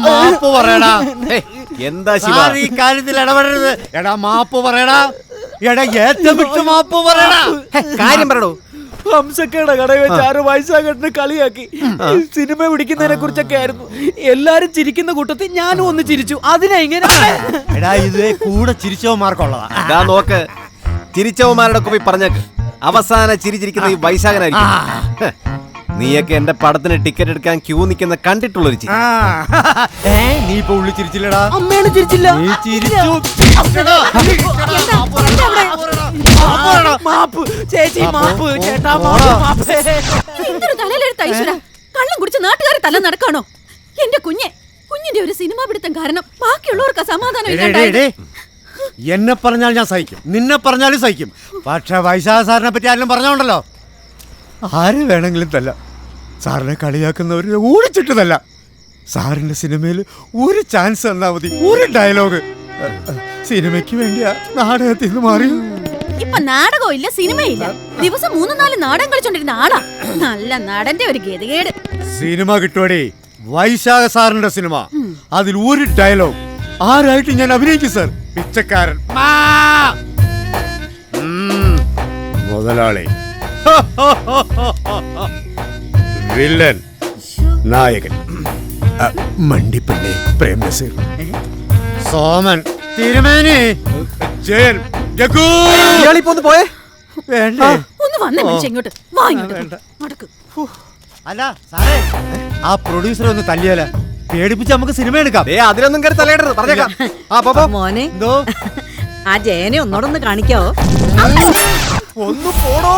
മാപ്പ് പറയടാ. എന്താ ഈ കാര്യത്തിൽ ഇടപെടരുത്. എടാ മാപ്പ് പറയടാ. എടാ ഏറ്റവും വിട്ട് മാപ്പ് പറയടാ. കാര്യം പറയടോ. ഹംസക്കയുടെ കടയിൽ വെച്ച് ആരോ വൈശാഖേട്ടനെ കളിയാക്കി സിനിമ പിടിക്കുന്നതിനെ കുറിച്ചൊക്കെ ആയിരുന്നു. എല്ലാരും ചിരിക്കുന്ന കൂട്ടത്തിൽ ഞാനും ഒന്ന് ചിരിച്ചു. അതിനാ ഇങ്ങനെ. എടാ ഇത് കൂടെ ചിരിച്ചവന്മാർക്കുള്ളതാ. നോക്ക്, ചിരിച്ചവന്മാരുടെ പോയി പറഞ്ഞേക്ക്. അവസാന ചിരിച്ചിരിക്കുന്ന ഈ വൈശാഖനായിരിക്കും. നീയൊക്കെ എന്റെ പടത്തിന് ടിക്കറ്റ് എടുക്കാൻ ക്യൂ നിൽക്കുന്ന കണ്ടിട്ടുള്ളൊരു ചിരി. നീ ഇപ്പൊ ഉള്ളി ചിരിച്ചില്ലടാ. അമ്മയാണ് ചിരിച്ചില്ല. നീ ചിരിച്ചു. മാപ്പ് ചേച്ചി, മാപ്പ് ചേട്ടാ, മാപ്പ്. എന്തൊരു തലയിലെടുത്ത ഈശ്വരാ. കള്ളം കുടിച്ച് നാട്ടുകാരെ തല നടക്കാണോ? എന്റെ കുഞ്ഞിന്റെ ഒരു സിനിമ പിടുത്തം കാരണം ബാക്കിയുള്ളവർക്ക് സമാധാനം ഇല്ലാണ്ടായി. എന്നെ പറഞ്ഞാൽ ഞാൻ സഹിക്കും, നിന്നെ പറഞ്ഞാലും സഹിക്കും. പക്ഷെ വൈശാഖ സാറിനെ പറ്റി ആരെങ്കിലും പറഞ്ഞോണ്ടല്ലോ, ആര് വേണമെങ്കിലും തല്ല. സാറിനെ കളിയാക്കുന്നവര് ഓടിച്ചിട്ടതല്ല. സാറിന്റെ സിനിമയിൽ ഒരു ചാൻസ് തന്നാ മതി, ഒരു ഡയലോഗ്. സിനിമയ്ക്ക് വേണ്ടിയാ നാടകത്തിൽ നിന്ന് മാറി. ഇപ്പൊ നാടകവും ഇല്ല, സിനിമയില്ല. ദിവസം 3-4 നാടകം കളിച്ചോണ്ടിരുന്ന ആളാ. നല്ല നടന്റെ ഒരു ഗതികേട്. സിനിമ കിട്ടുവടേ, വൈശാഖ സാറിന്റെ സിനിമ. അതിൽ ഒരു ഡയലോഗ് ആരായിട്ട് ഞാൻ അഭിനയിക്കും സാർ. പിച്ചക്കാരൻ മുതലാളി, വില്ലൻ, നായകൻ, മണ്ടിപ്പള്ളി, പ്രേംനസീർ, സോമൻ, തിരുമേനി, ജയൻ, പോയേ. ഒന്ന് വന്നേ മനുഷ്യ ഇങ്ങോട്ട്. വാ ഇങ്ങോട്ട്. അല്ല സാറേ, ആ പ്രൊഡ്യൂസറെ ഒന്ന് തല്ലിയാല പേടിപ്പിച്ച് നമുക്ക് സിനിമ എടുക്കാം. അതിലൊന്നും കയറി തലയിടരുത്, പറഞ്ഞേക്കാം. മോനെ, ആ ജയനെ ഒന്നോടൊന്ന് കാണിക്കാവോ? ഒന്ന് പോടോ.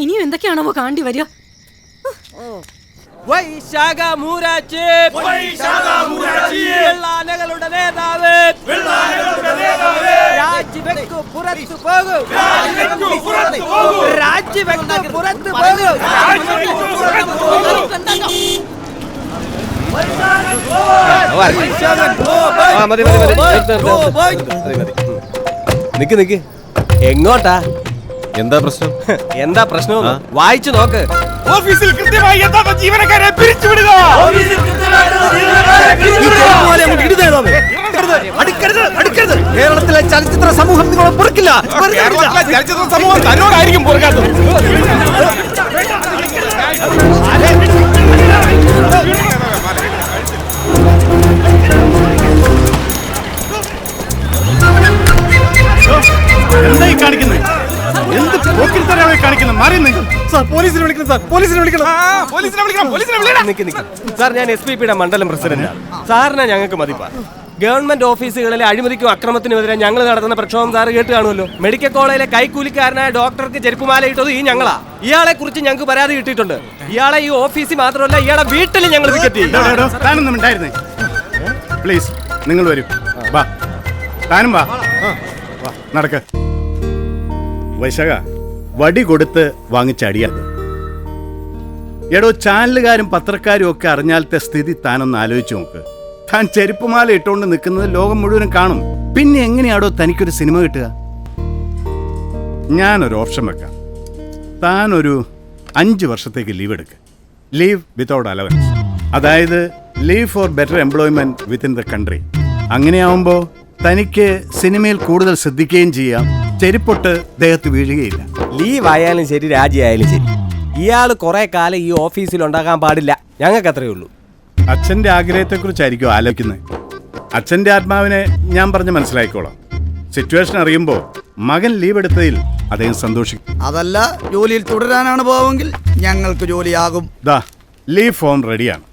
ഇനിയും എന്തൊക്കെയാണോ കാണ്ടി വരിക? വൈശാഖ മൂരാച്ചി, വെള്ളാനകളുടെ നേതാവ്, രാജിവെക്കു പുറത്തു പോകും, രാജിവെക്കു പുറത്തു പോകും. നിക്ക്, എങ്ങോട്ടാ? എന്താ പ്രശ്നം? എന്താ പ്രശ്നം? വായിച്ചു നോക്ക്. ഓഫീസിൽ കൃത്യമായി എത്താത്ത ജീവനക്കാരെ പിരിച്ചുവിടുക. കേരളത്തിലെ ചലച്ചിത്ര സമൂഹം നിങ്ങളെ പൊറുക്കില്ല. ചലച്ചിത്ര സമൂഹം തന്നോടായിരിക്കും പൊറുക്കാത്തത്. എന്തായി കാണിക്കുന്നത്? എന്ത് പോക്കിരിത്തരമായി കാണിക്കുന്നത്? മാറിയുന്നേ സാർ, പോലീസിനെ വിളിക്കണം സാർ, പോലീസിനെ വിളിക്കണം. സാർ, ഞാൻ SPPയുടെ മണ്ഡലം പ്രസിഡന്റാണ്. സാറിനെ ഞങ്ങൾക്ക് മതിപ്പാ. ഗവൺമെന്റ് ഓഫീസുകളിലെ അഴിമതിക്കും അക്രമത്തിനുമെതിരെ ഞങ്ങൾ നടത്തുന്ന പ്രക്ഷോഭം സാറ് കേട്ട് കാണുമല്ലോ. മെഡിക്കൽ കോളേജിലെ കൈക്കൂലിക്കാരനായ ഡോക്ടർക്ക് ചെരുപ്പുമാല ഇട്ടത് ഈ ഞങ്ങളാ. ഇയാളെ കുറിച്ച് ഞങ്ങൾക്ക് പരാതി കിട്ടിയിട്ടുണ്ട്. ഇയാളെ ഈ ഓഫീസിൽ മാത്രമല്ല, ഇയാളെ വീട്ടിൽ ഞങ്ങൾ താനൊന്നും ഉണ്ടായിരുന്നേ. പ്ലീസ് നിങ്ങൾ വരൂ. വാ, താനും വാ, നടക്ക. വൈശാഖ, വടി കൊടുത്ത് വാങ്ങിച്ചടിയത്. എടോ, ചാനലുകാരും പത്രക്കാരും ഒക്കെ അറിഞ്ഞാലത്തെ സ്ഥിതി താനൊന്ന് ആലോചിച്ച് നോക്ക്. താൻ ചെരുപ്പുമാല ഇട്ടുകൊണ്ട് നിൽക്കുന്നത് ലോകം മുഴുവനും കാണും. പിന്നെ എങ്ങനെയാടോ തനിക്കൊരു സിനിമ കിട്ടുക? ഞാനൊരു ഓപ്ഷൻ വെക്കാം. താനൊരു 5 വർഷത്തേക്ക് ലീവ് എടുക്കുക. Leave without allowance. അതായത് leave for better employment within the country. അങ്ങനെയാവുമ്പോൾ തനിക്ക് സിനിമയിൽ കൂടുതൽ ശ്രദ്ധിക്കുകയും ചെയ്യാം. ചെരുപ്പൊട്ട് ദേഹത്ത് വീഴുകയില്ല. ലീവ് ആയാലും ശരി, രാജിയായാലും ശരി, ഇയാൾ കുറെ കാലം ഈ ഓഫീസിൽ ഉണ്ടാകാൻ പാടില്ല. ഞങ്ങൾക്ക് അത്രയേ ഉള്ളൂ. അച്ഛൻ്റെ ആഗ്രഹത്തെക്കുറിച്ചായിരിക്കും ആലോചിക്കുന്നത്. അച്ഛൻ്റെ ആത്മാവിനെ ഞാൻ പറഞ്ഞ് മനസ്സിലാക്കിക്കോളാം. സിറ്റുവേഷൻ അറിയുമ്പോൾ മകൻ ലീവ് എടുത്തതിൽ അദ്ദേഹം സന്തോഷിക്കും. അതല്ല, ജോലിയിൽ തുടരാനാണ് പോവെങ്കിൽ ഞങ്ങൾക്ക് ജോലിയാകും. ദാ, ലീവ് ഫോം റെഡിയാണ്.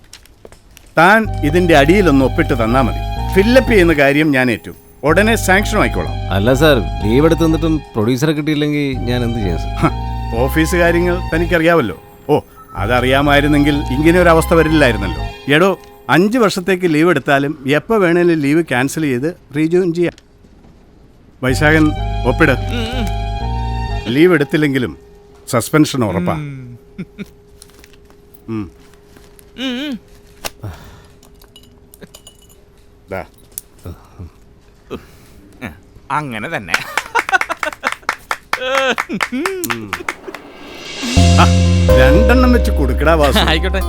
താൻ ഇതിൻ്റെ അടിയിലൊന്ന് ഒപ്പിട്ട് തന്നാൽ മതി. ഫില്ലപ്പ് ചെയ്യുന്ന കാര്യം ഞാൻ ഏറ്റു. ഉടനെ സാങ്ഷൻ ആയിക്കോളാം. അല്ല സാർ, ലീവ് എടുത്ത് നിന്നിട്ടും പ്രൊഡ്യൂസറെ കിട്ടിയില്ലെങ്കിൽ ഞാൻ എന്ത് ചെയ്യാം സാർ? ഓഫീസ് കാര്യങ്ങൾ തനിക്കറിയാമല്ലോ. ഓ, അതറിയാമായിരുന്നെങ്കിൽ ഇങ്ങനെ ഒരു അവസ്ഥ വരില്ലായിരുന്നല്ലോ. എടോ, 5 വർഷത്തേക്ക് ലീവ് എടുത്താലും എപ്പോൾ വേണേലും ലീവ് ക്യാൻസൽ ചെയ്ത് റീജോയിൻ ചെയ്യാം. വൈശാഖൻ, ഒപ്പിട്. ലീവ് എടുത്തില്ലെങ്കിലും സസ്പെൻഷൻ ഉറപ്പാ. ദാ. അങ്ങനെ തന്നെ. രണ്ടെണ്ണം വെച്ച് കൊടുക്കടാ വാസു. ആയിക്കോട്ടെ.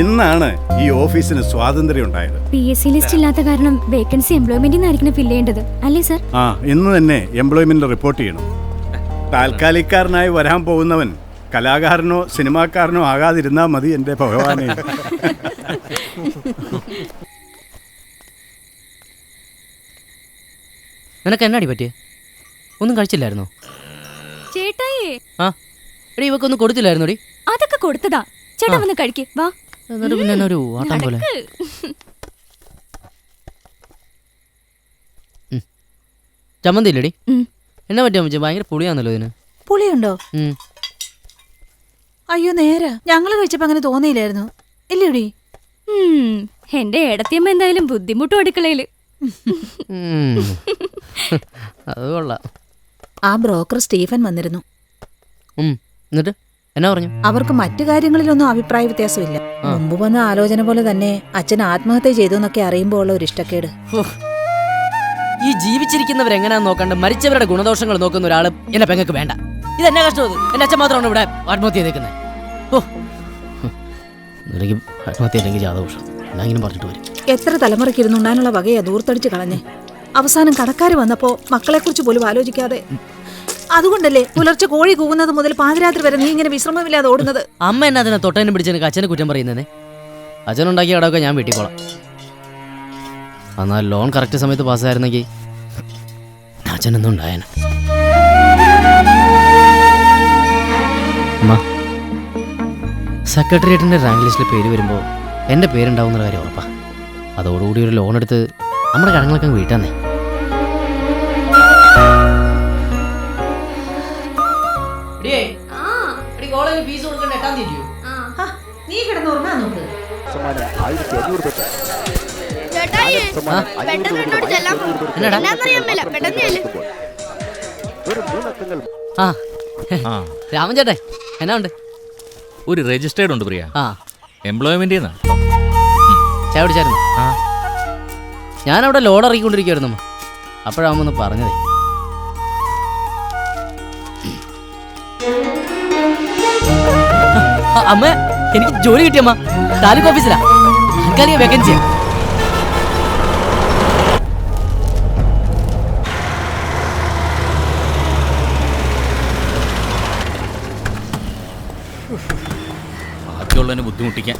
ഇന്നാണ് ഈ ഓഫീസിന് സ്വാതന്ത്ര്യം ഉണ്ടായത്. PSC ലിസ്റ്റ് ഇല്ലാത്ത കാരണം വേക്കൻസി എംപ്ലോയ്മെന്റിൽ നിന്നായിരിക്കണം ഫില്ല് ചെയ്യേണ്ടത് അല്ലേ സർ? ആ, ഇന്ന് തന്നെ എംപ്ലോയ്മെന്റ് റിപ്പോർട്ട് ചെയ്യണം. താൽക്കാലികക്കാരനായി വരാൻ പോകുന്നവൻ കലാകാരനോ സിനിമാക്കാരനോ ആകാതിരുന്നാ മതി എന്റെ ഭഗവാനെ. നിനക്ക് എന്നാടി പറ്റിയേ? ഒന്നും കഴിച്ചില്ലായിരുന്നോ? ചേട്ടായേ, ആ എടി ഇവക്കൊന്നും കൊടുത്തില്ലായിരുന്നോടി? അതൊക്കെ കൊടുത്തതാ. ചേട്ടാ വന്ന് കഴിക്ക് വാ. എന്നിട്ട് പിന്നെ എന്നാ ഒരു ആട്ടം പോലെ. ചമ്മന്തി ഇല്ലടി? എന്നാ പറ്റിയ അമ്മച്ചി? ഭയങ്കര പുളിയാന്നല്ലോ ഇതിന്. പുളിയുണ്ടോ? അയ്യോ നേരാ, ഞങ്ങള് കഴിച്ചപ്പോ അങ്ങനെ തോന്നിയില്ലായിരുന്നു ഇല്ലേടി? എന്റെ ഏടത്തിയമ്മ എന്തായാലും ബുദ്ധിമുട്ടും അടുക്കളയില്. അത് കൊള്ളാം. ആ ബ്രോക്കർ സ്റ്റീഫൻ വന്നിരുന്നു. എന്നിട്ട് എന്നാ പറഞ്ഞു? അവർക്ക് മറ്റു കാര്യങ്ങളിലൊന്നും അഭിപ്രായ വ്യത്യാസമില്ല. മുമ്പ് വന്ന ആലോചന പോലെ തന്നെ അച്ഛൻ ആത്മഹത്യ ചെയ്തു എന്നൊക്കെ അറിയുമ്പോൾ ഉള്ള ഒരു ഇഷ്ടക്കേട്. ഈ ജീവിച്ചിരിക്കുന്നവരെങ്ങനെയാന്ന് നോക്കാണ്ട് മരിച്ചവരുടെ ഗുണദോഷങ്ങൾ നോക്കുന്ന ഒരാള് എന്നെ പെങ്ങൾക്ക് വേണ്ട. ഇതെന്നാ കഷ്ടം? എന്റെ അച്ഛൻ മാത്രമാണ് ഇവിടെ ആത്മഹത്യ ചെയ്തേക്കുന്നത്. ആത്മഹത്യ അല്ലെങ്കിൽ ജാതദോഷം എല്ലാങ്കിലും പറഞ്ഞിട്ട് വരും. എത്ര തലമുറയ്ക്ക് ഇരുന്നുണ്ടാനുള്ള വകയാ ദൂർത്തടിച്ച് കളഞ്ഞേ. അവസാനം കടക്കാര് വന്നപ്പോ മക്കളെ കുറിച്ച് പോലും ആലോചിക്കാതെ. അതുകൊണ്ടല്ലേ പുലർച്ചെ കോഴി കൂവുന്നത് മുതൽ പാതിരാത്രി വരെ നീ ഇങ്ങനെ വിശ്രമമില്ലാതെ ഓടുന്നത്. അമ്മ എന്നാ അതിനെ തൊട്ടതിനും പിടിച്ചെനിക്ക് അച്ഛനെ കുറ്റം പറയുന്നേ? അച്ഛനുണ്ടാക്കിയ കടമൊക്കെ ഞാൻ വീട്ടിക്കോളാം. എന്നാൽ ലോൺ കറക്റ്റ് സമയത്ത് പാസ്സായിരുന്നെങ്കിൽ അച്ഛനൊന്നും ഉണ്ടായേനെ. അമ്മ, സെക്രട്ടേറിയറ്റിൻ്റെ റാങ്ക് ലിസ്റ്റിൽ പേര് വരുമ്പോൾ എൻ്റെ പേരുണ്ടാവുന്ന കാര്യം ഉറപ്പാ. അതോടുകൂടി ഒരു ലോൺ എടുത്ത് നമ്മുടെ കടങ്ങളൊക്കെ വീട്ടാന്നേ. നീ കിടന്നുറങ്ങാൻ നോക്ക്. രാമൻ ചേട്ടേ എന്നാ ഉണ്ട്? ഒരു രജിസ്റ്റേർഡ് ഉണ്ട് പ്രിയ. എംപ്ലോയ്മെന്റ് ചായ പിടിച്ചായിരുന്നു. ഞാനവിടെ ലോഡ് ഇറക്കിക്കൊണ്ടിരിക്കുവായിരുന്നു. അപ്പോഴാവുമ്പോ പറഞ്ഞതേ. അമ്മ, എനിക്ക് ജോലി കിട്ടിയമ്മ. താലൂക്ക് ഓഫീസിലാ, താൽക്കാലിക വേക്കൻസിയാ. ബാക്കിയുള്ളതിനെ ബുദ്ധിമുട്ടിക്കാൻ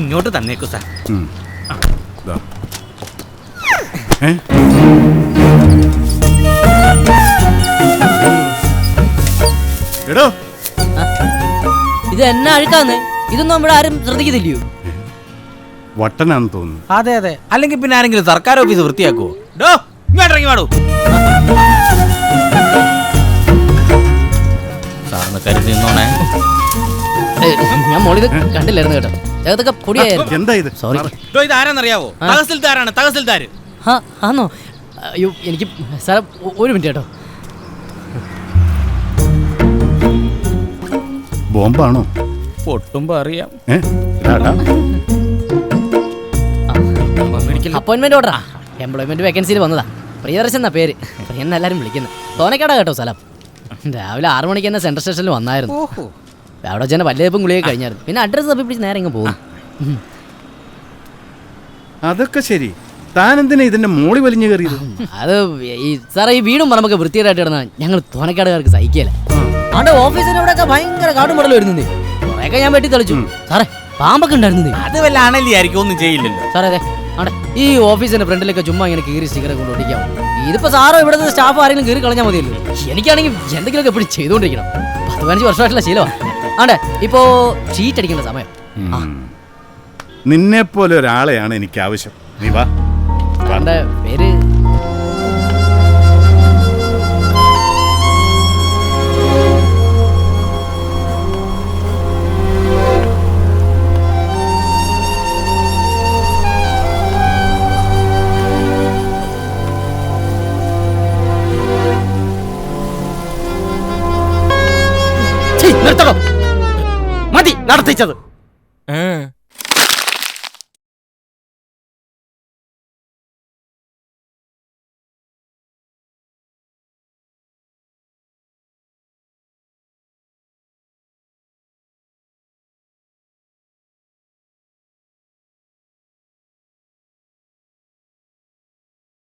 ഇങ്ങോട്ട് തന്നേക്കു സാർ. ഇത് എന്നാ അഴുക്കാന്ന്? ഇതൊന്നും നമ്മുടെ ആരും ശ്രദ്ധിക്കുന്നില്ലയോ? വട്ടനാന്ന് തോന്നുന്നു. അതെ അതെ, അല്ലെങ്കിൽ പിന്നെ ആരെങ്കിലും സർക്കാർ ഓഫീസ് വൃത്തിയാക്കുവോ? ഇങ്ങോട്ടിറങ്ങി പാടൂ. സാറിന് കരുതി നിന്നോണേ. ഞാൻ മോളിത് കണ്ടില്ലായിരുന്നു കേട്ടോ. അതൊക്കെ പൊടിയായിരുന്നു. എന്താ ഇത്? സോറി. ഇത് ആരാന്നറിയാവോ? തഹസിൽദാരാണ്, തഹസിൽദാർ. ആണോ? അയ്യോ എനിക്ക് സാറേ ഒരു മിനിറ്റ് കേട്ടോ. ബോംബാണോ? പൊട്ടുമ്പോ അറിയാം. അപ്പോയിന്റ്മെന്റ് ഓർഡറാ. എംപ്ലോയ്മെന്റ് വേക്കൻസിയിൽ വന്നതാ. പ്രിയദർശൻ എന്നാ പേര്. പ്രിയെന്ന് എല്ലാവരും വിളിക്കുന്നത്. തോന്നക്കാടാ കേട്ടോ സ്ഥലം. രാവിലെ 6 മണിക്ക് തന്നെ സെൻട്രൽ സ്റ്റേഷനിൽ വന്നായിരുന്നു. അവിടെ വെച്ചാൽ വല്ലേപ്പും ഗുളിയൊക്കെ കഴിഞ്ഞായിരുന്നു. പിന്നെ അഡ്രസ്സ് തപ്പി പിടിച്ച് നേരെ ഇങ്ങ് പോകും. അതൊക്കെ ശരി. താൻ എന്തിനാ ഇതിന്റെ മോളി വലിഞ്ഞു കയറിയത്? അത് ഈ സാറേ, ഈ വീടും പറമ്പൊക്കെ വൃത്തിയായിട്ട് കിടന്നാൽ ഞങ്ങൾ തോന്നക്കാടുകാർക്ക് സഹിക്കല. അവിടെ ഓഫീസിന്റെ അവിടെയൊക്കെ ഭയങ്കര കാടും പടലും വരുന്നേ. കുറെയൊക്കെ ഞാൻ വെട്ടി തെളിച്ചു. സാറേ, പാമ്പൊക്കെ ഉണ്ടായിരുന്നേ. അത് വല്ല ആണല്ലേ ആയിരിക്കും, ഒന്നും ചെയ്യില്ലല്ലോ സാറേ. അതെ, അവിടെ ഈ ഓഫീസിന്റെ ഫ്രണ്ടിലൊക്കെ ചുമ്മാ ഇങ്ങനെ കീറി സ്റ്റിക്കറെ കൊണ്ട് ഒട്ടിക്കാം. ഇതിപ്പോ സാറോ ഇവിടുത്തെ സ്റ്റാഫ് ആരെങ്കിലും കീറി കളഞ്ഞാൽ മതിയല്ലോ. എനിക്കാണെങ്കിൽ എന്തെങ്കിലുമൊക്കെ എപ്പോഴും ചെയ്തുകൊണ്ടിരിക്കണം. 10-15 വർഷമായിട്ടുള്ള ശീലമാണ്. ആണ്ടെ ഇപ്പോ ഷീറ്റ് അടിക്കേണ്ട സമയം. നിന്നെ പോലെ ഒരാളെയാണ് എനിക്ക് ആവശ്യം. നീ വാ. പേര് നടത്തിച്ചത്